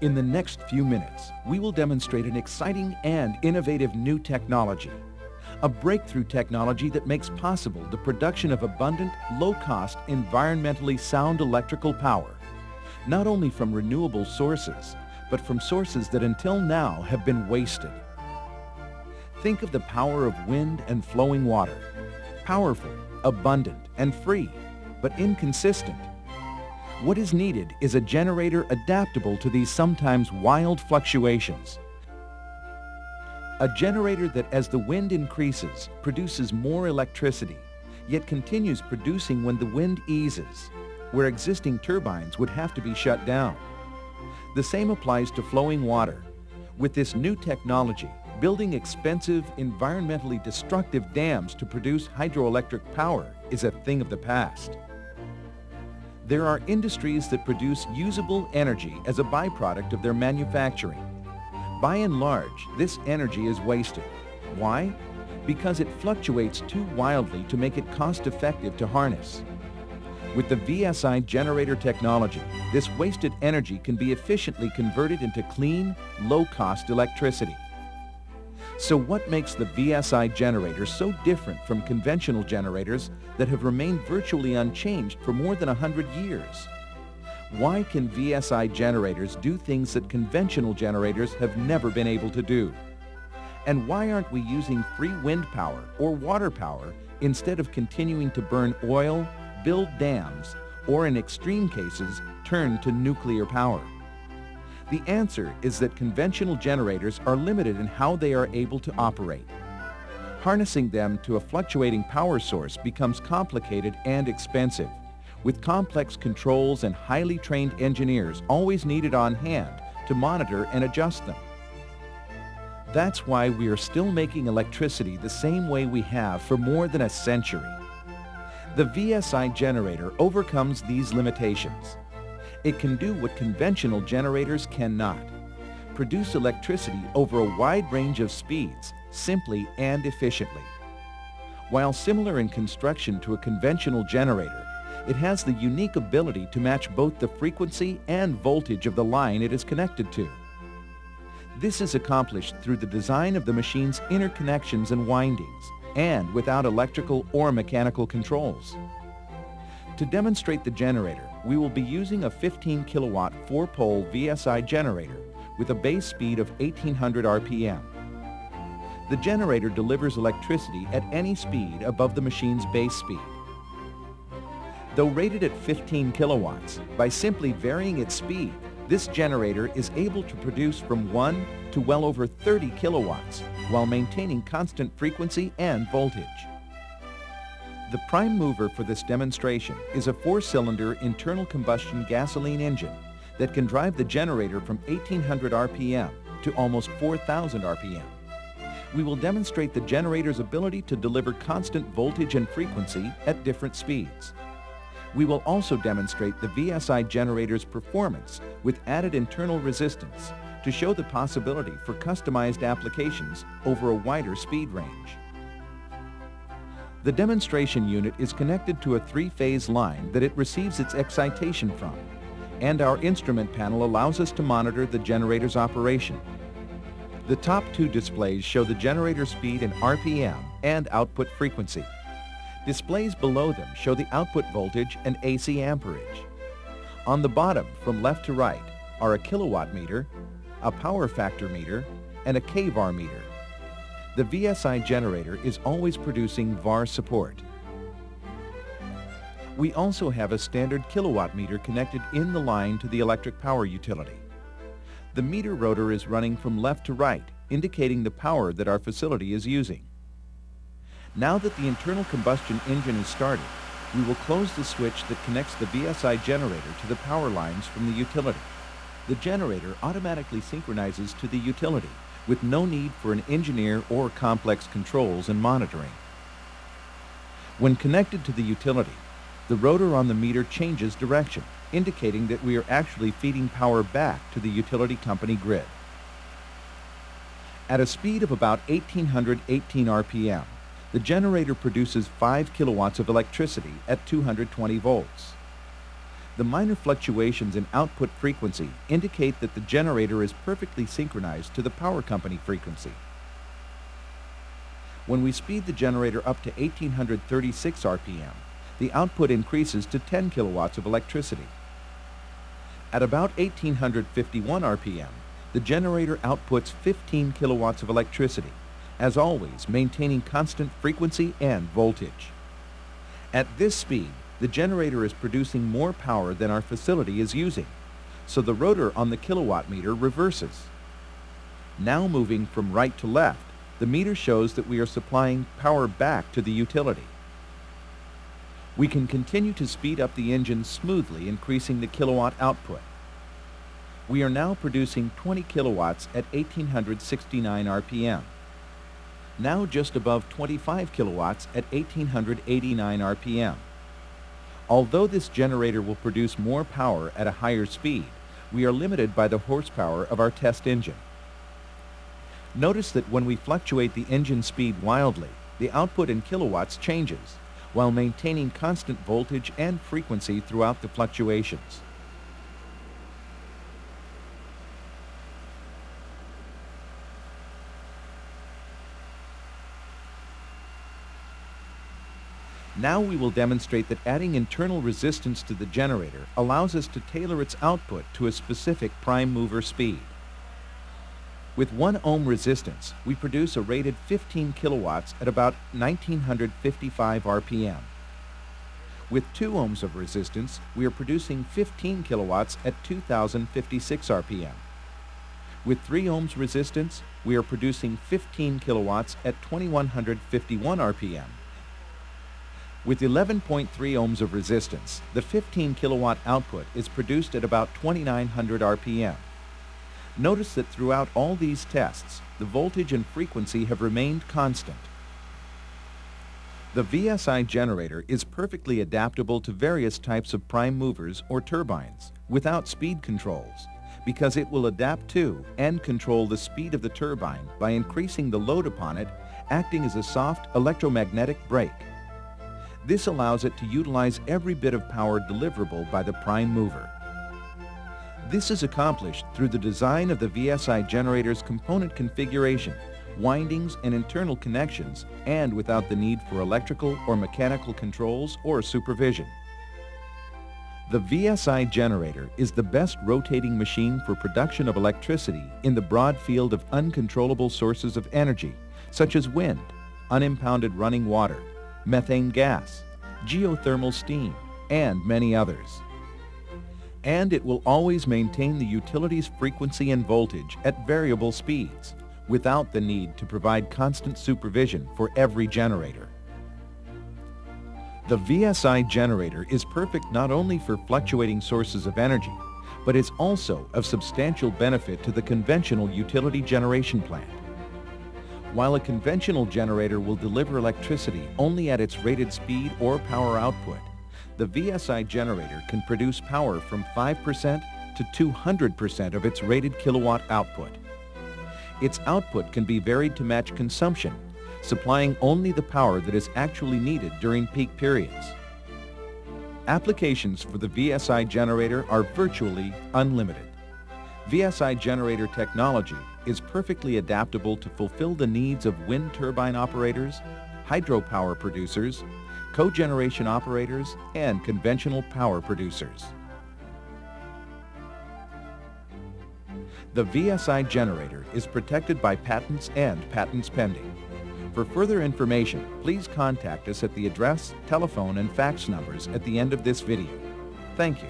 In the next few minutes, we will demonstrate an exciting and innovative new technology. A breakthrough technology that makes possible the production of abundant, low-cost, environmentally sound electrical power, not only from renewable sources, but from sources that until now have been wasted. Think of the power of wind and flowing water. Powerful, abundant, and free, but inconsistent. What is needed is a generator adaptable to these sometimes wild fluctuations. A generator that, as the wind increases, produces more electricity, yet continues producing when the wind eases, where existing turbines would have to be shut down. The same applies to flowing water. With this new technology, building expensive, environmentally destructive dams to produce hydroelectric power is a thing of the past. There are industries that produce usable energy as a byproduct of their manufacturing. By and large, this energy is wasted. Why? Because it fluctuates too wildly to make it cost-effective to harness. With the VSI Generator technology, this wasted energy can be efficiently converted into clean, low-cost electricity. So what makes the VSI Generator so different from conventional generators that have remained virtually unchanged for more than 100 years? Why can VSI generators do things that conventional generators have never been able to do? And why aren't we using free wind power or water power instead of continuing to burn oil, build dams, or in extreme cases, turn to nuclear power? The answer is that conventional generators are limited in how they are able to operate. Harnessing them to a fluctuating power source becomes complicated and expensive, with complex controls and highly trained engineers always needed on hand to monitor and adjust them. That's why we are still making electricity the same way we have for more than a century. The VSI generator overcomes these limitations. It can do what conventional generators cannot: produce electricity over a wide range of speeds, simply and efficiently. While similar in construction to a conventional generator, it has the unique ability to match both the frequency and voltage of the line it is connected to. This is accomplished through the design of the machine's interconnections and windings, and without electrical or mechanical controls. To demonstrate the generator, we will be using a 15 kilowatt 4-pole VSI generator with a base speed of 1800 RPM. The generator delivers electricity at any speed above the machine's base speed. Though rated at 15 kilowatts, by simply varying its speed, this generator is able to produce from 1 to well over 30 kilowatts while maintaining constant frequency and voltage. The prime mover for this demonstration is a 4-cylinder internal combustion gasoline engine that can drive the generator from 1800 RPM to almost 4000 RPM. We will demonstrate the generator's ability to deliver constant voltage and frequency at different speeds. We will also demonstrate the VSI generator's performance with added internal resistance to show the possibility for customized applications over a wider speed range. The demonstration unit is connected to a 3-phase line that it receives its excitation from, and our instrument panel allows us to monitor the generator's operation. The top 2 displays show the generator speed in RPM and output frequency. Displays below them show the output voltage and AC amperage. On the bottom, from left to right, are a kilowatt meter, a power factor meter, and a kVAR meter. The VSI generator is always producing VAR support. We also have a standard kilowatt meter connected in the line to the electric power utility. The meter rotor is running from left to right, indicating the power that our facility is using. Now that the internal combustion engine is started, we will close the switch that connects the VSI generator to the power lines from the utility. The generator automatically synchronizes to the utility, with no need for an engineer or complex controls and monitoring. When connected to the utility, the rotor on the meter changes direction, indicating that we are actually feeding power back to the utility company grid. At a speed of about 1818 RPM, the generator produces 5 kilowatts of electricity at 220 volts. The minor fluctuations in output frequency indicate that the generator is perfectly synchronized to the power company frequency. When we speed the generator up to 1836 RPM, the output increases to 10 kilowatts of electricity. At about 1851 RPM, the generator outputs 15 kilowatts of electricity, as always maintaining constant frequency and voltage. At this speed, the generator is producing more power than our facility is using, so the rotor on the kilowatt meter reverses. Now moving from right to left, the meter shows that we are supplying power back to the utility. We can continue to speed up the engine smoothly, increasing the kilowatt output. We are now producing 20 kilowatts at 1869 RPM. Now just above 25 kilowatts at 1889 RPM. Although this generator will produce more power at a higher speed, we are limited by the horsepower of our test engine. Notice that when we fluctuate the engine speed wildly, the output in kilowatts changes, while maintaining constant voltage and frequency throughout the fluctuations. Now we will demonstrate that adding internal resistance to the generator allows us to tailor its output to a specific prime mover speed. With 1 ohm resistance, we produce a rated 15 kilowatts at about 1955 RPM. With 2 ohms of resistance, we are producing 15 kilowatts at 2056 RPM. With 3 ohms resistance, we are producing 15 kilowatts at 2151 RPM. With 11.3 ohms of resistance, the 15 kilowatt output is produced at about 2900 RPM. Notice that throughout all these tests, the voltage and frequency have remained constant. The VSI generator is perfectly adaptable to various types of prime movers or turbines without speed controls, because it will adapt to and control the speed of the turbine by increasing the load upon it, acting as a soft electromagnetic brake. This allows it to utilize every bit of power deliverable by the prime mover. This is accomplished through the design of the VSI generator's component configuration, windings and internal connections, and without the need for electrical or mechanical controls or supervision. The VSI generator is the best rotating machine for production of electricity in the broad field of uncontrollable sources of energy, such as wind, unimpounded running water, methane gas, geothermal steam, and many others. And it will always maintain the utility's frequency and voltage at variable speeds, without the need to provide constant supervision for every generator. The VSI generator is perfect not only for fluctuating sources of energy, but is also of substantial benefit to the conventional utility generation plant. While a conventional generator will deliver electricity only at its rated speed or power output, the VSI generator can produce power from 5% to 200% of its rated kilowatt output. Its output can be varied to match consumption, supplying only the power that is actually needed during peak periods. Applications for the VSI generator are virtually unlimited. VSI generator technology is perfectly adaptable to fulfill the needs of wind turbine operators, hydropower producers, cogeneration operators, and conventional power producers. The VSI generator is protected by patents and patents pending. For further information, please contact us at the address, telephone, and fax numbers at the end of this video. Thank you.